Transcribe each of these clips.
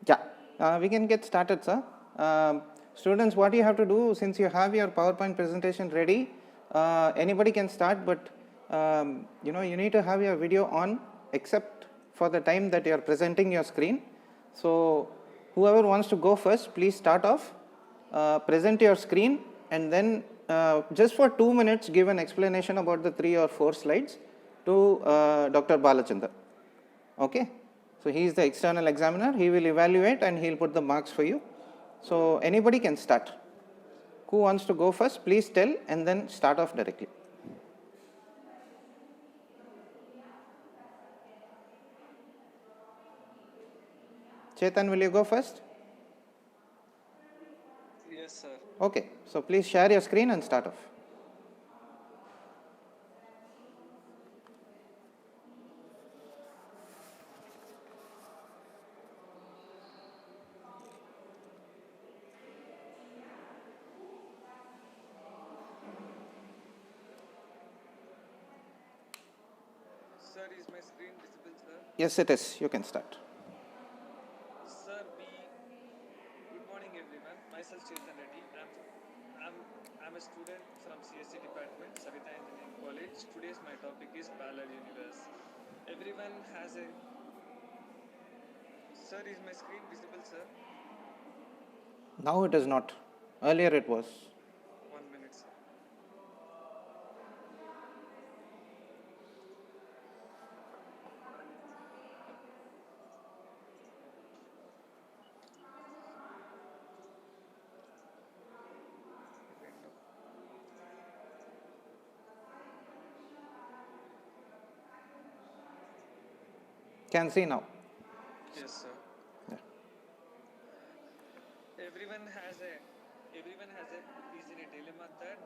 Yeah, we can get started, sir. Students, what you have to do, since you have your PowerPoint presentation ready, anybody can start, but you need to have your video on, except for the time that you are presenting your screen. So whoever wants to go first, please start off, present your screen, and then just for 2 minutes give an explanation about the 3 or 4 slides to Dr. Balachandra. Okay, so he is the external examiner. He will evaluate and he will put the marks for you. So anybody can start. Who wants to go first? Please tell and then start off directly. Chetan, will you go first? Yes, sir. Okay, so please share your screen and start off. Sir, is my screen visible, sir? Yes, it is. You can start. Sir, good morning, everyone. Myself, Chetan Reddy. I'm a student from CSC department, Savita Engineering College. Today's my topic is parallel universe. Everyone has a. Sir, is my screen visible, sir? Now it is not. Earlier it was. 1 minute, sir. Can see now. Yes, sir. Yeah. Everyone has a. Is in a dilemma that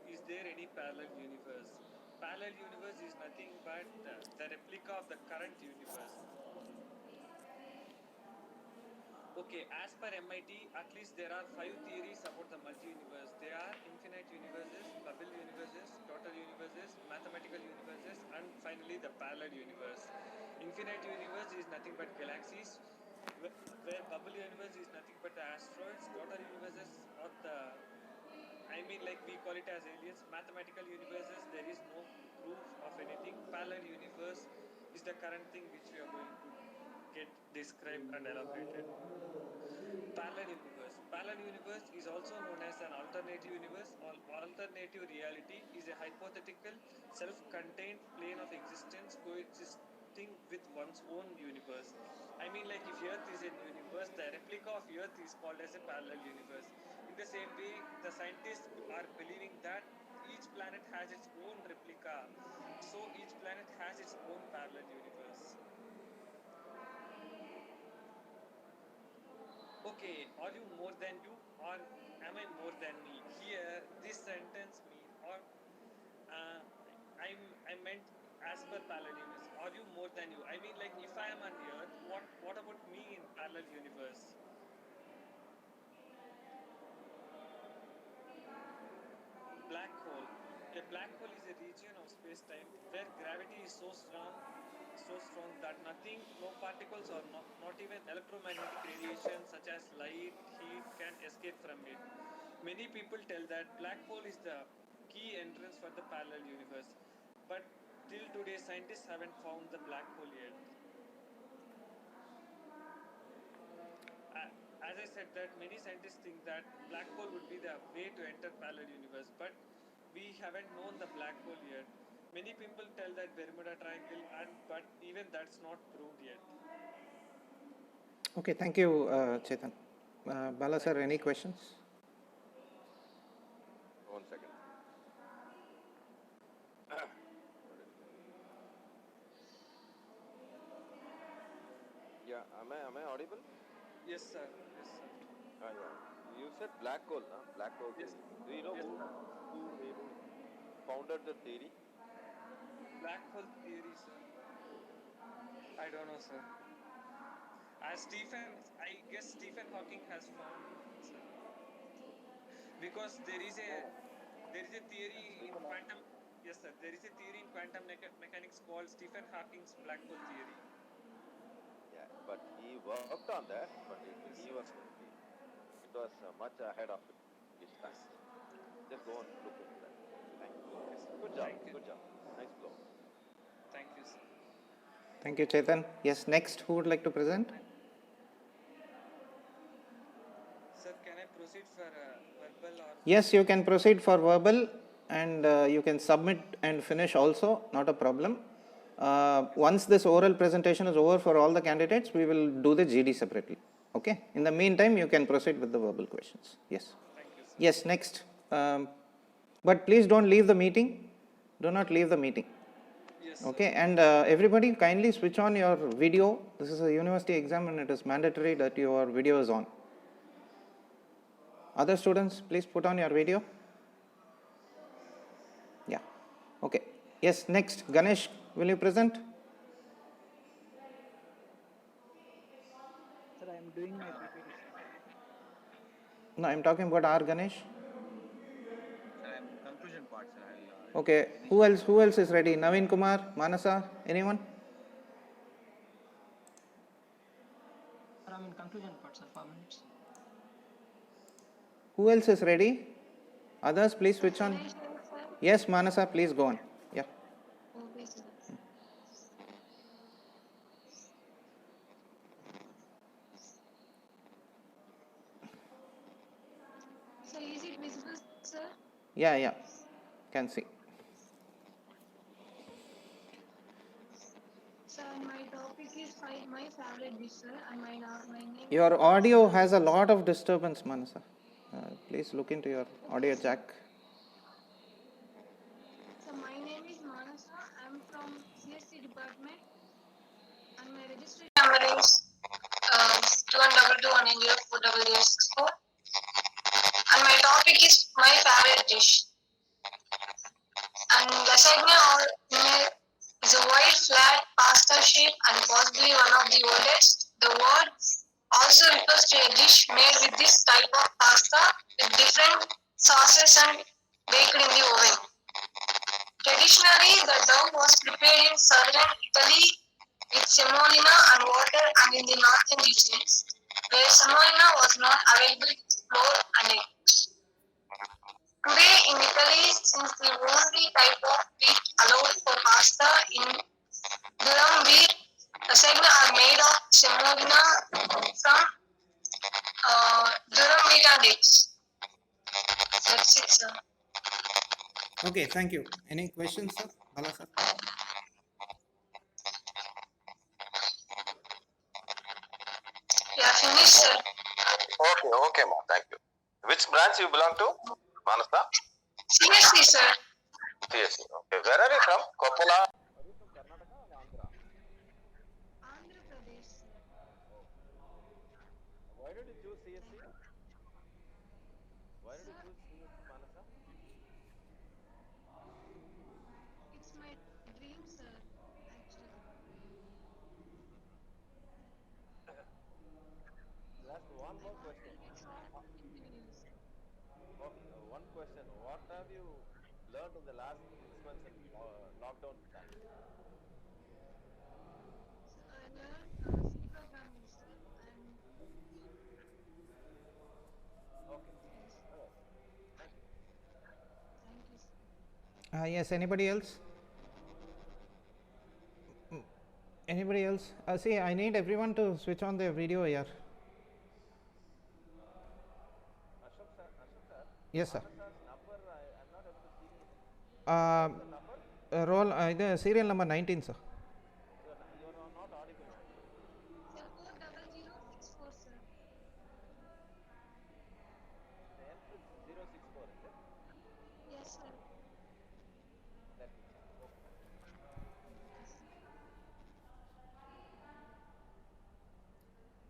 is there any parallel universe? Parallel universe is nothing but the replica of the current universe. Okay, as per MIT, at least there are 5 theories about the multi-universe. They are infinite universes, bubble universes, total universes, mathematical universes, and finally the parallel universe. Infinite universe is nothing but galaxies, where bubble universe is nothing but the asteroids. Total universes are like we call it as aliens. Mathematical universes, there is no proof of anything. Parallel universe is the current thing which we are going to get described and elaborated. Parallel universe. Parallel universe is also known as an alternative universe or alternative reality is a hypothetical self-contained plane of existence coexisting with one's own universe. Like if Earth is a universe, the replica of Earth is called as a parallel universe. In the same way, the scientists are believing that each planet has its own replica. So each planet has its own parallel universe. Okay, are you more than you or am I more than me? Here, this sentence means or uh, I meant as per parallel universe. Are you more than you? Like if I am on Earth, what about me in parallel universe? Black hole. A black hole is a region of space-time where gravity is so strong that nothing, no particles or not even electromagnetic radiation such as light, heat can escape from it. Many people tell that black hole is the key entrance for the parallel universe, but till today scientists haven't found the black hole yet. As I said that many scientists think that black hole would be the way to enter parallel universe, but we haven't known the black hole yet. Many people tell that Bermuda Triangle, but even that's not proved yet. Okay, thank you, Chetan. Bala sir, any questions? 1 second. Yeah, am I audible? Yes, sir. Yes, sir. Yeah. You said black hole, huh? Black hole Yes. theory. Do you know Yes. who founded the theory? Black hole theory, sir. I don't know, sir. I guess Stephen Hawking has found, sir. Because there is a theory in quantum. Yes, sir. There is a theory in quantum mechanics called Stephen Hawking's black hole theory. Yeah, but he worked on that, but it was much ahead of his time. Just go and look into that. Thank you. Good job. Thank you. Good job. Nice flow. Thank you, sir. Thank you, Chetan. Yes, next, who would like to present? Sir, can I proceed for verbal or? Yes, you can proceed for verbal, and you can submit and finish also, not a problem. Once this oral presentation is over for all the candidates, we will do the GD separately. Okay. In the meantime, you can proceed with the verbal questions. Yes. Thank you, sir. Yes, next. But please don't leave the meeting. Do not leave the meeting. Yes, sir. Okay. And everybody kindly switch on your video. This is a university exam and it is mandatory that your video is on. Other students, please put on your video. Yeah. Okay. Yes, next. Ganesh, will you present? Sir, I am doing my PPT. No, I am talking about R. Ganesh. Sir, I'm conclusion part, sir. I'll, Okay. Who else is ready? Naveen Kumar, Manasa, anyone? Sir, I'm in conclusion part, sir. 5 minutes. Who else is ready? Others, please switch on. Yes, Manasa, please go on. Yeah. Okay, sir. So is it visible, sir? Yeah. Can see. Sir, my topic is my favorite dish, sir, and my name. Your audio has a lot of disturbance, Manasa. Please look into your audio jack. So my name is Manasa. I'm from CSC department, and my registration number is 2122190464. And my topic is my favorite dish. And lasagna is a white flat pasta shape and possibly one of the oldest. The word also refers to a dish made with this type of pasta with different sauces and baked in the oven. Traditionally, the dough was prepared in southern Italy with semolina and water, and in the northern regions, where semolina was not available, flour and eggs. Today in Italy, since the only type of wheat allowed for pasta in durum wheat, lasagna are made of semolina from durum wheat and eggs. That's it, sir. Okay, thank you. Any questions, sir? Bala, sir? Yeah, finished, sir. Okay, ma'am. Thank you. Which branch you belong to? Manasa? CSC, sir. CSC. Okay. Where are you from? Koppala? Andhra Pradesh. Why did you choose CSC? Why did you choose CSC, Manasa? It's my dream, sir, actually. Last one more question. It's all engineers. Okay, one question. What have you learned in the last 6 months in lockdown time? So I learned C programming, sir, and Okay. Alright. Thank you. thank you, sir. Yes, anybody else? Anybody else? See, I need everyone to switch on their video here. Ashok sir. Yes, sir. Manasa's number, I'm not able to see. The number? Roll, the serial number 19, sir. You are not audible. Sir, 40064, sir. 064, is it? Yes, sir. Let me check.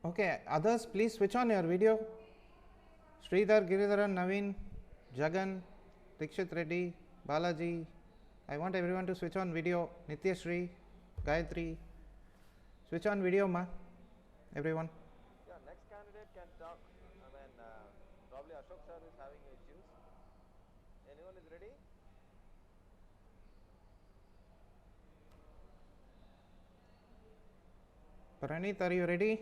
Okay. Okay, others, please switch on your video. Sridhar, Giridharan, Naveen, Jagan, Dikshit Reddy, Balaji. I want everyone to switch on video. Nityashri, Gayatri. Switch on video, ma. Everyone. Yeah, next candidate can talk. Probably Ashok sir is having issues. Anyone is ready? Pranit, are you ready?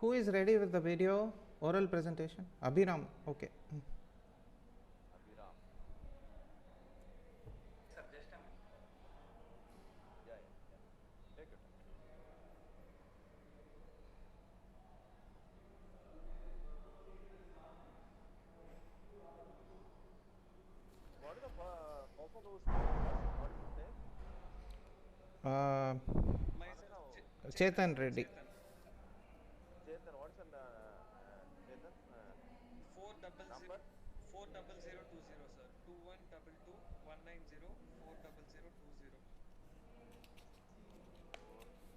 Who is ready with the video oral presentation? Abhiram. Okay. Abhiram. Sir, just a minute. Yeah. Take your time. What is the person who spoke first? What is his name? Myself, Anna, Chetan Reddy. Chetan. What is the Chetan? 400 Number? 40020, sir. 2122 190 40020. 40020.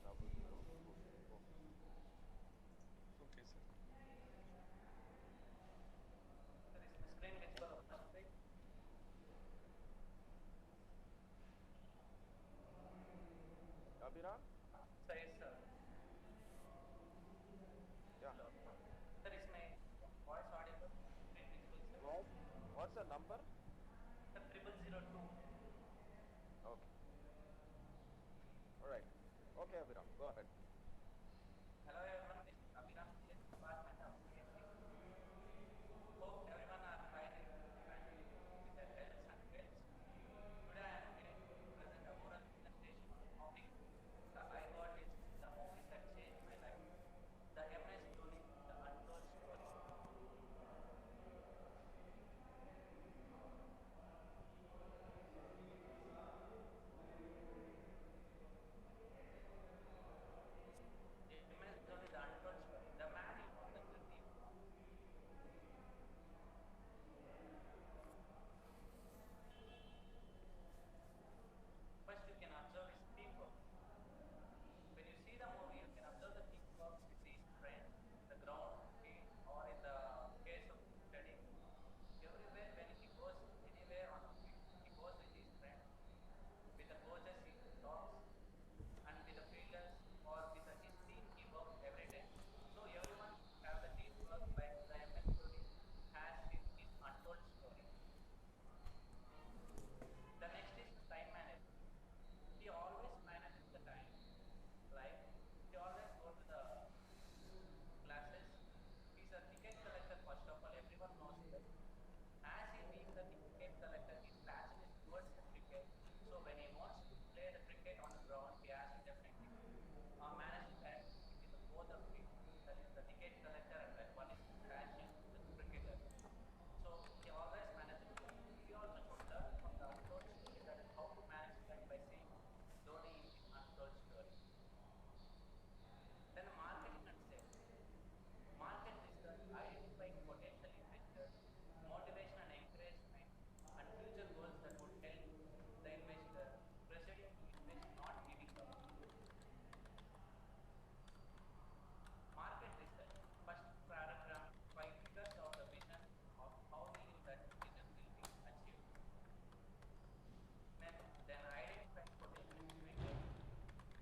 Okay. Okay, sir. Sir, is the screen visible on the screen? Abhiram? Sir, yes, sir. Yeah. Hello. Sir, is my voice audible? Screen visible, sir? What's the number? Sir, 0002. Okay. All right. Okay, Abhiram. Go ahead. Hello everyone, this is Abhiram, CS Department of CSE. Hope everyone are fine and with their health and wealth. Today I am here to present a oral presentation on the topic, the I Got It, the movie that changed my life. The MS Dhoni, the untold story. MS Dhoni, the untold story. The man you know, the journey you know. First you can observe his teamwork. When you see the movie, you can observe the teamwork with his friends, in the ground, field, or in the case of studying. Everywhere, when he goes anywhere on the field, he goes with his friends. With the coaches, he talks, and with the fielders or with his team, he works every time. So everyone should have the teamwork like the MS Dhoni has in his untold story. The next is the time management. He always manages the time. Like he always go to the classes. He's a ticket collector first of all. Everyone knows that. As he being the ticket collector, he's passionate towards the cricket. So when he wants to play the cricket on the ground, he has to definitely manage the time between the both of field. That is the ticket collector and that one is his passion, the cricketer. So he always manages time. We also should learn from the untold story, that is how to manage time by seeing Dhoni in his untold story. Then the marketing and sales. Market research, identifying potential investors, motivation and encouragement, and future goals that would help the investor, persuading to invest, not giving up. Market research. First paragraph, 5 figures of the vision of how will that vision will be achieved. Then identifying potential investors.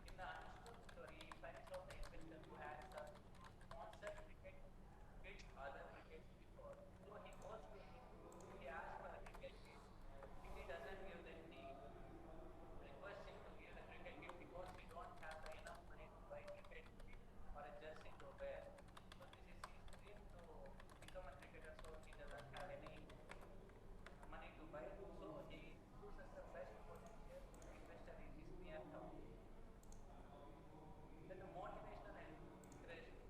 In the untold story, he finds out the investor who has a sponsored cricket kit, other crickets before. So he goes to him, he asks for the cricket kit. If he doesn't give, then he requests him to give the cricket kit because he don't have the enough money to buy cricket kit or a jersey to wear. So this is his dream to become a cricketer, so he doesn't have any money to buy. So he chooses the best potential investor in his near town. Then the motivation and encouragement.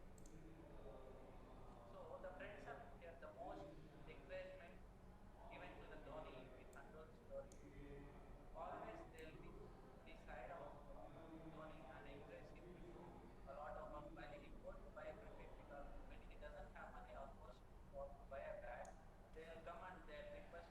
So the friends are here the most encouragement given to the Dhoni in his untold story. Always they'll be beside of Dhoni and encourage him to do a lot of work while he goes to buy a cricket, because when he doesn't have money or goes to buy a bat, they'll come and they'll request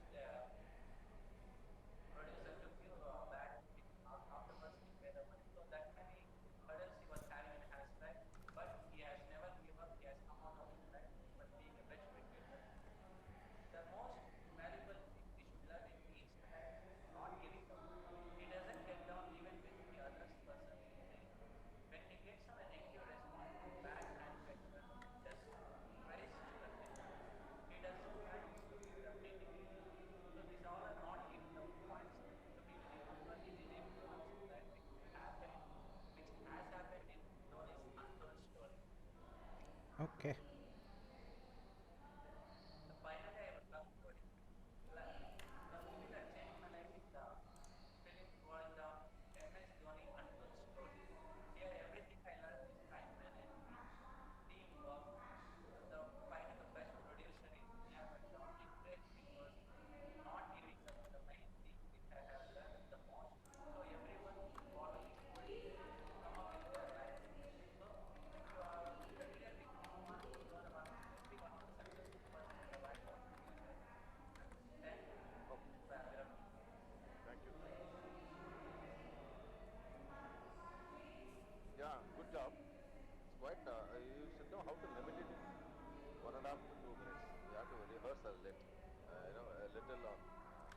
are a little on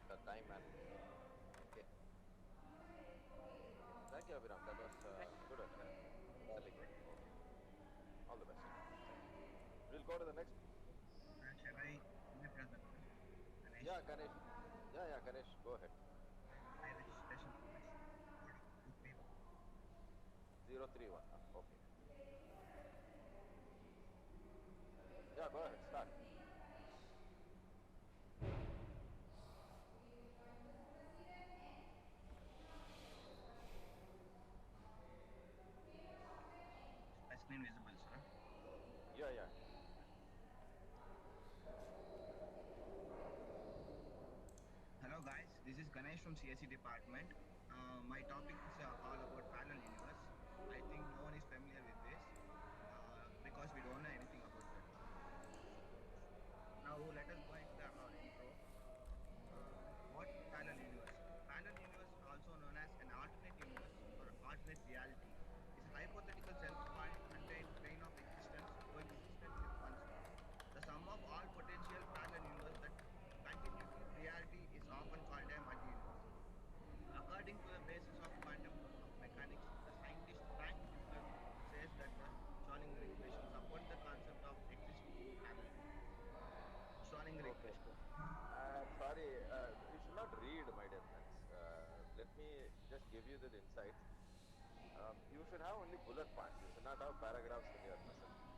the time management. Okay. Thank you, Abhiram. That was good. Fairly good. Okay. All the best. We'll go to the next. Shall I my brother? Ganesh. Yeah, Ganesh. Yeah, Ganesh. Go ahead. My registration number is 231. 031. Okay. Yeah, go ahead. Start. My screen visible, sir. Yeah. Hello guys, this is Ganesh from CSE department. My topic is all about parallel universe. I think no one is familiar with this because we don't know anything about that. Now let us go into our intro. What is parallel universe? Parallel universe, also known as an alternate universe or alternate reality, is a hypothetical self-contained plane of existence coexistent with oneself. The sum of all potential parallel universes that continuity reality is often called a multi-universe. According to the basis of quantum of mechanics, the scientist Frank Wheeler says that the Schrödinger equation supports the concept of existing in parallel. Schrödinger Okay. equation. Sorry, you should not read, my dear friends. Let me just give you the insights. You should have only bullet points. You should not have paragraphs in your presentation.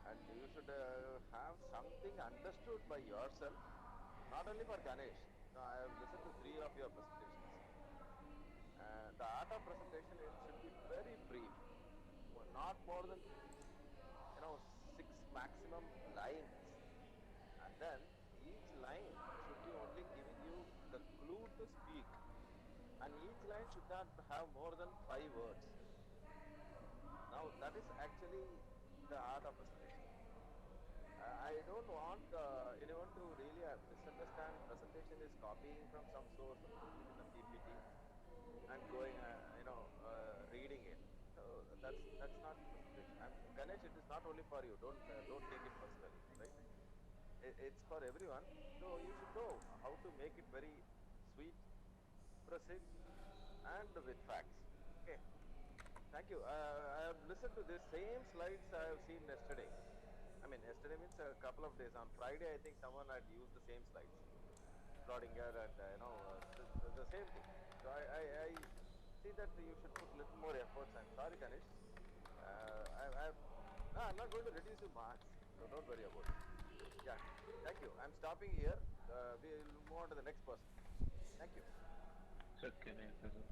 And you should have something understood by yourself, not only for Ganesh. I have listened to 3 of your presentations. The art of presentation, it should be very brief, not more than 6 maximum lines. And then each line should be only giving you the clue to speak. And each line should not have more than 5 words. Now that is actually the art of presentation. I don't want anyone to really misunderstand presentation is copying from some source and putting it in a PPT and going, reading it. So that's not presentation. Ganesh, it is not only for you. Don't take it personally, right? It's for everyone. So you should know how to make it very sweet, precise, and with facts. Okay. Thank you. I have listened to this same slides I have seen yesterday. I mean, yesterday means a couple of days. On Friday, I think someone had used the same slides, Schrodinger, and the same thing. So I see that you should put little more efforts. I'm sorry, Ganesh. I'm not going to reduce your marks, so don't worry about it. Yeah, thank you. I'm stopping here. We'll move on to the next person. Thank you. Sir, can I present?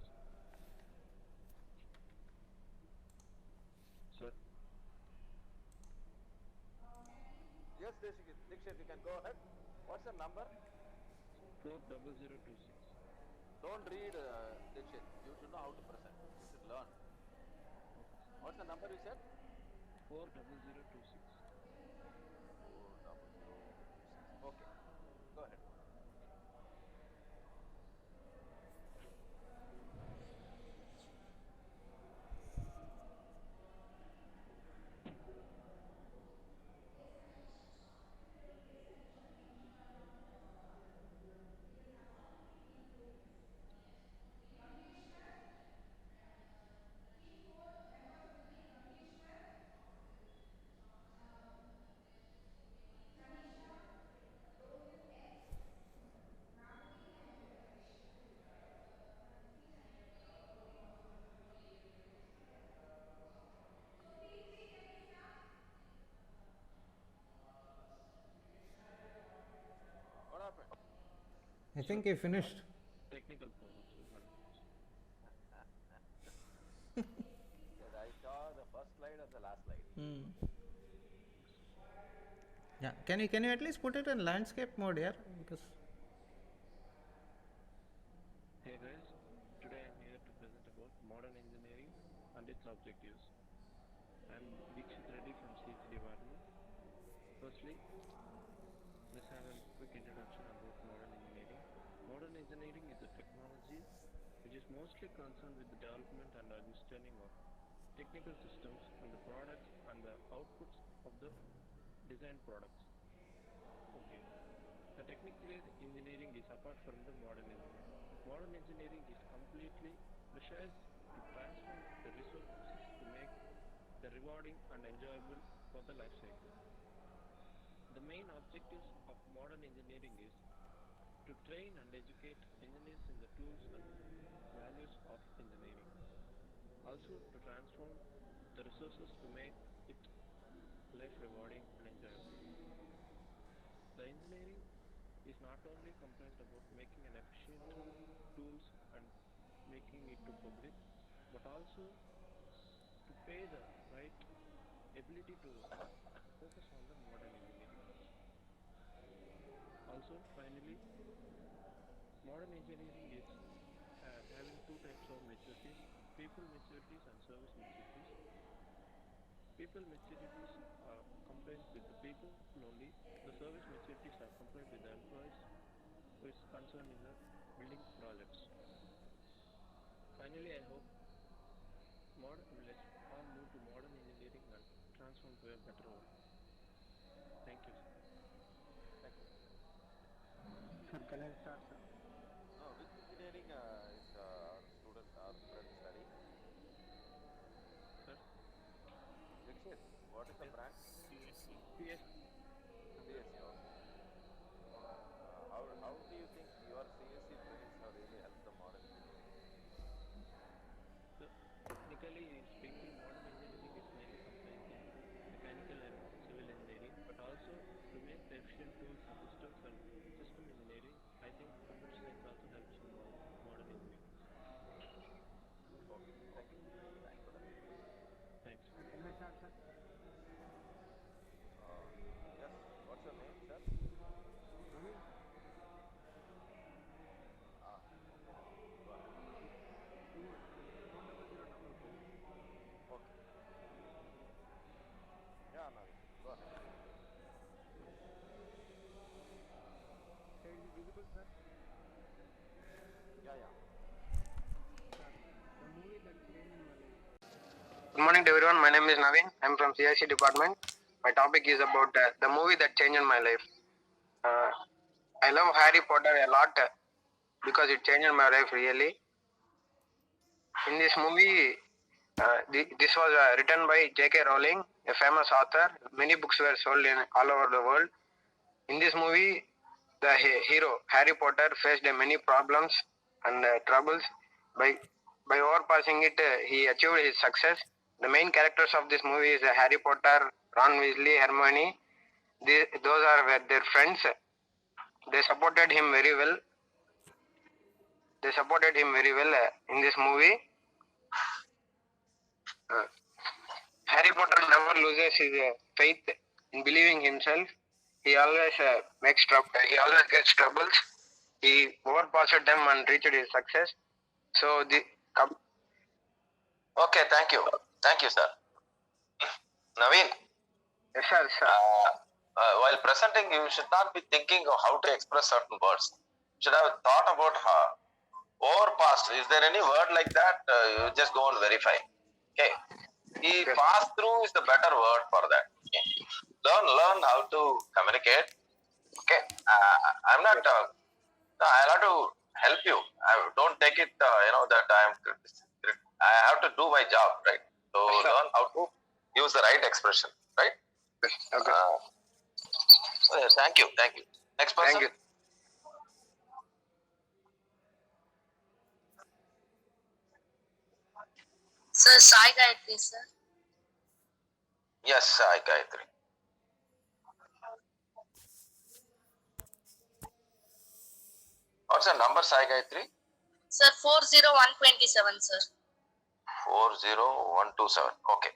Sir, Yes, Dikshit, you can go ahead. What's your number? 40026. Don't read, Dikshit. You should know how to present. You should learn. What's the number you said? 40026. 40026. Okay, go ahead. What happened? I think I finished. Technical problem, sir. Yes, I saw the first slide and the last slide. Yeah, can you at least put it in landscape mode here? Because Hey guys, today I'm here to present about modern engineering and its objectives. I'm Dikshit Reddy from CSE department. Firstly, let's have a quick introduction about modern engineering. Modern engineering is a technology which is mostly concerned with the development and understanding of technical systems and the products and the outputs of the design products. Okay. engineering is apart from the modern engineering. Modern engineering is completely pressurized to transform the resources to make the rewarding and enjoyable for the life cycle. The main objectives of modern engineering is to train and educate engineers in the tools and values of engineering. Also to transform the resources to make it life rewarding and enjoyable. The engineering is not only comprised about making an efficient tools and making it to public, but also to pay the right ability to focus on the modern engineering. Also, finally, modern engineering is having two types of maturities: people maturities and service maturities. People maturities are compliant with the people only. The service maturities are compliant with the employees who is concerned in the building projects. Finally, I hope modern will all move to modern engineering and transform to a better world. Thank you. Thank you. Sir, can I start, sir? Which engineering is our student, our friend studying? Sir, Dixit, what is the branch? PS, CSE. Okay. How do you think your CSE brains have really helped the modern engineering? so technically speaking, modern engineering is mainly comprised in mechanical and civil engineering, but also to make the efficient tools and systems and system engineering, I think computer science also helps in modern engineering. Okay. Thank you. Thanks for that. Thanks. Can I start, sir? Yes. What's your name, sir? Naveen? Okay. Go ahead. 40044. Okay. Yeah, Naveen. Go ahead. Is it visible, sir? Yeah, yeah. Sir, the movie that changed my life. Good morning to everyone. My name is Naveen. I'm from CIC department. My topic is about the movie that changed my life. I love Harry Potter a lot because it changed my life really. In this movie, this was written by J.K. Rowling, a famous author. Many books were sold in all over the world. In this movie, the hero Harry Potter faced many problems and troubles. By overpassing it, he achieved his success. The main characters of this movie is Harry Potter, Ron Weasley, Hermione. Those are their friends. They supported him very well. In this movie. Harry Potter never loses his faith in believing himself. He always makes trouble. He always gets troubles. He overpassed them and reached his success. So Okay. Thank you. Thank you, sir. Naveen, yes, sir. while presenting, you should not be thinking of how to express certain words. You should have thought about overpassed. Is there any word like that? You just go and verify. Okay. He passed through is the better word for that. Okay. Learn how to communicate. Okay. I'm not. No, I'll have to help you. Don't take it. That I have to do my job, right? So learn how to use the right expression, right? Okay. Thank you. Next person. Thank you. Sir, Sai Gayatri, sir. Yes, Sai Gayatri. What's the number, Sai Gayatri? Sir, 40127, sir. 40127. Okay.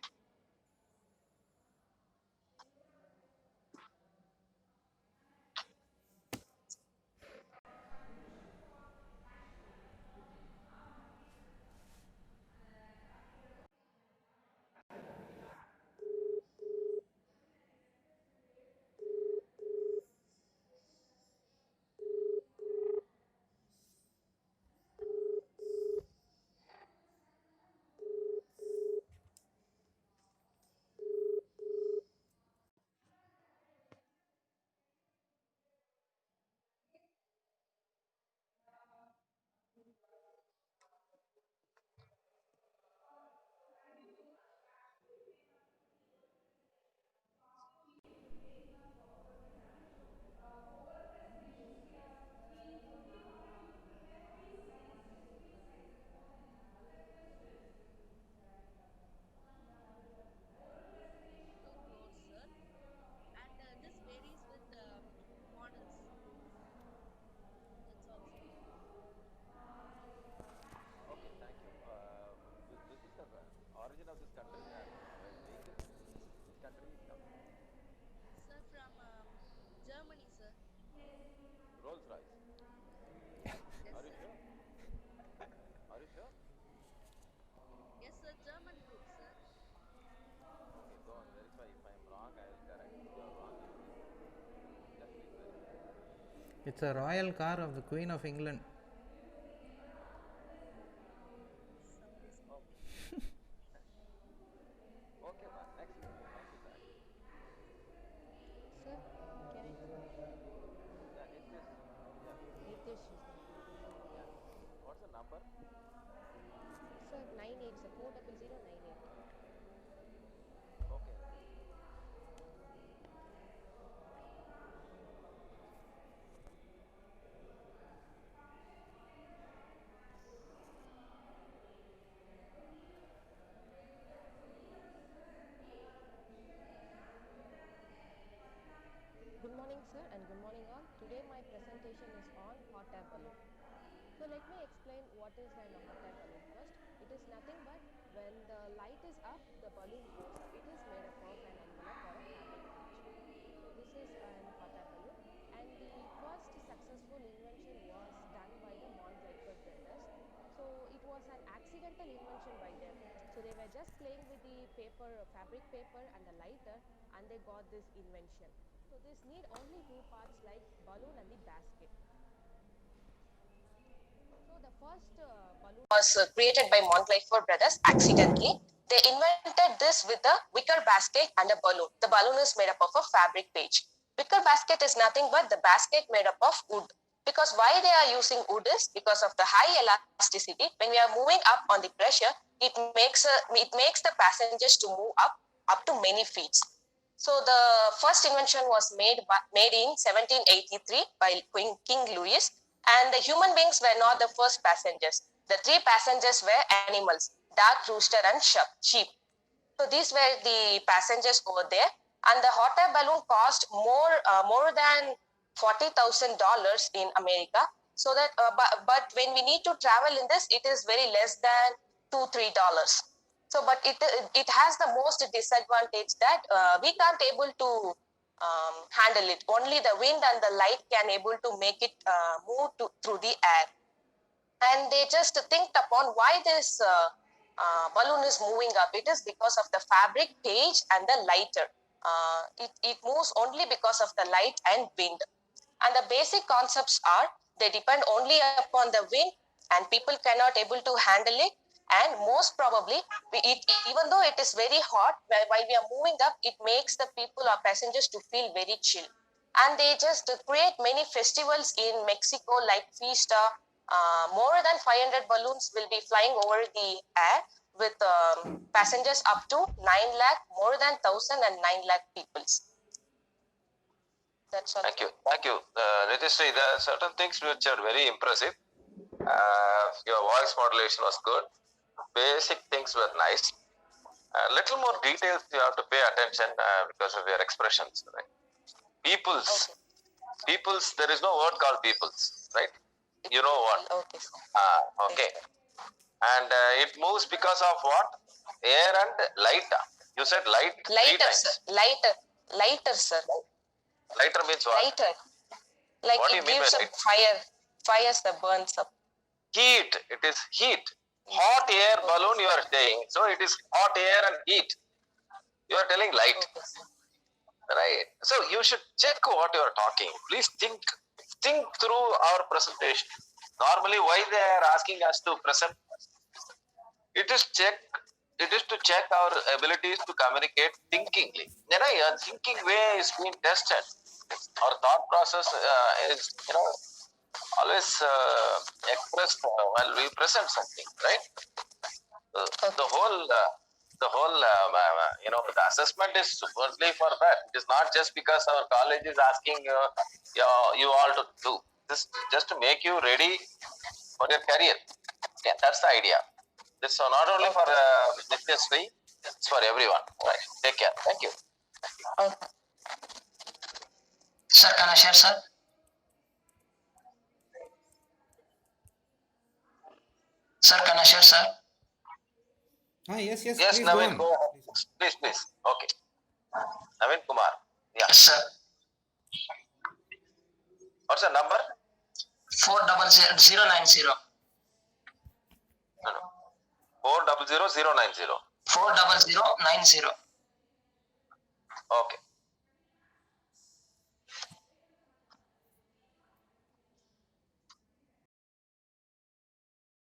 choice. Are you sure? Are you sure? Yes, sir. German food, sir. Okay, go on, verify. If I am wrong, I will correct. If you are wrong, you please. Just please verify. It's a royal car of the Queen of England. Sorry, sir. Okay. Okay, man. Next. Thank you, sir. Sir, can I? Yeah, Nitish. Yeah, Nitish, sir. yeah. What's the number? Sir, 98, sir. 40098. Okay, Nitish. Good morning, sir, and good morning, all. Today, my presentation is on hot air balloon. So, let me explain what is an hot air balloon first. It is nothing but when the light is up, the balloon goes up. It is made up of an envelope or a fabric patch. So, this is an hot air balloon, and the first successful invention was done by the Montgolfier brothers. So, it was an accidental invention by them. So, they were just playing with the paper, fabric paper, and the lighter, and they got this invention. So, this need only two parts like balloon and the basket. So the first balloon was created by Montgolfier brothers accidentally. They invented this with a wicker basket and a balloon. The balloon is made up of a fabric page. Wicker basket is nothing but the basket made up of wood. Because why they are using wood is because of the high elasticity. When we are moving up on the pressure, it makes the passengers to move up to many feet. So the first invention was made in 1783 by King Louis, and the human beings were not the first passengers. The three passengers were animals: duck, rooster, and sheep. So these were the passengers over there, and the hot air balloon cost more than $40,000 in America. So that, but when we need to travel in this, it is very less than $2-3. So, but it has the most disadvantage that we can't able to handle it. Only the wind and the light can able to make it move through the air. And they just think upon why this balloon is moving up. It is because of the fabric page and the lighter. It moves only because of the light and wind. And the basic concepts are they depend only upon the wind, and people cannot able to handle it. And most probably, even though it is very hot, while we are moving up, it makes the people or passengers to feel very chill. And they just create many festivals in Mexico like Fiesta. More than 500 balloons will be flying over the air with passengers up to 9 lakh, more than 1,000 and 9 lakh people. That's all. Thank you. Nitish, there are certain things which are very impressive. Your voice modulation was good. Basic things were nice. Little more details you have to pay attention because of your expressions. Right? Peoples. Okay. Peoples, there is no word called peoples, right? You know what? Okay. Okay. And it moves because of what? Air and light. You said light. Lighter, sir. Lighter, sir. Lighter means what? Lighter. Like What do it you mean gives by up fire. Fires that burns up. Heat. It is heat. Hot air balloon you are saying. So it is hot air and heat. You are telling light. Okay, sir. Right. So you should check what you are talking. Please think through our presentation. Normally, why they are asking us to present? It is to check our abilities to communicate thinkingly. Your thinking way is being tested. Our thought process is always expressed while we present something, right? The whole the assessment is only for that. It is not just because our college is asking you all to do this, just to make you ready for your career. Yeah, that's the idea. This is not only for Nityasri, it's for everyone. Right. Take care. Thank you. Okay. Sir, can I share, sir? Sir, can I share, sir? Yes, Yes, please Naveen, go on. go ahead. Please. Okay. Naveen Kumar. Yeah. Yes, sir. What's the number? 40090. No, no. 400090. 40090. Okay.